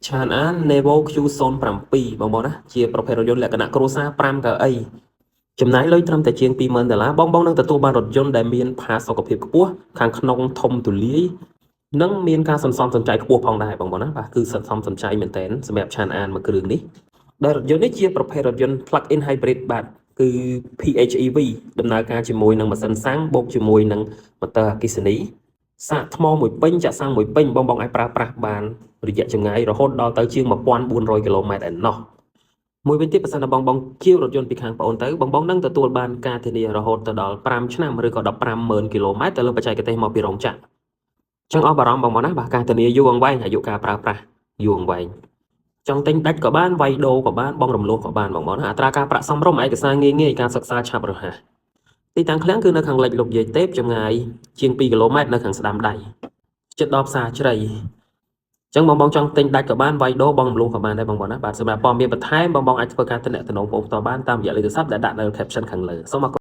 Chan An Nevo Q07 បងណាជាប្រភេទរថយន្តលក្ខណៈគ្រួសារ5កៅអីចំណាយលុយត្រឹមតែជាង$20,000បងនឹងទទួលបានរថយន្តដែលមានផាសុកភាពខ្ពស់ខាងក្នុងធំទូលាយនិងមានការសន្សំសំចៃខ្ពស់ផងដែរបងណាបាទគឺសន្សំសំចៃមែនទែនសម្រាប់ Chan An មួយគ្រឿងនេះដែលរថយន្តនេះជាប្រភេទរថយន្ត plug-in hybrid បាទគឺ PHEV ដំណើរការជាមួយនឹងម៉ាស៊ីនសាំងបូកជាមួយនឹងម៉ូទ័រអគ្គិសនីសាកថ្មមួយពេញចាក់សាំងមួយពេញបងអាចប្រើប្រាស់បានរយៈចម្ងាយរហូតដល់ទៅជាង1400គីឡូម៉ែត្រឯណោះមួយវិញទៀតបើសិនតែបងជាវរថយន្តពីខាងបងទៅបងនឹងទទួលបានការធានារហូតទៅដល់5ឆ្នាំឬក៏150,000គីឡូម៉ែត្រទៅលើបច្ចេកទេសមកពីរោងចក្រចឹងអស់បារម្ភបងណាបាទការធានាយូរអង្វែងអាយុការប្រើប្រាស់យូរអង្វែងចង់ទិញដាច់ក៏បានវាយដូរក៏បានបងរំលោះក៏បានបងណាអត្រាការប្រាក់សមរម្យឯកសារងាយការសិក្សាឆាប់រហ័សទីតាំងឃ្លាំងគឺនៅខាងលិចលោកយាយទេពចម្ងាយជាង2គីឡូម៉ែត្រនៅខាងស្ដាំដៃជិតដល់ផ្សារជ្រៃចឹងបងចង់ទិញដាច់ក៏បានវាយដូរបងរំលោះក៏បានដែរបងណាបាទសម្រាប់ព័ត៌មានបន្ថែមបងអាចធ្វើការទំនាក់ទំនងបងផ្ទាល់បានតាមរយៈលេខទូរស័ព្ទដែលដាក់នៅ caption ខាងលើសូមអរគុណ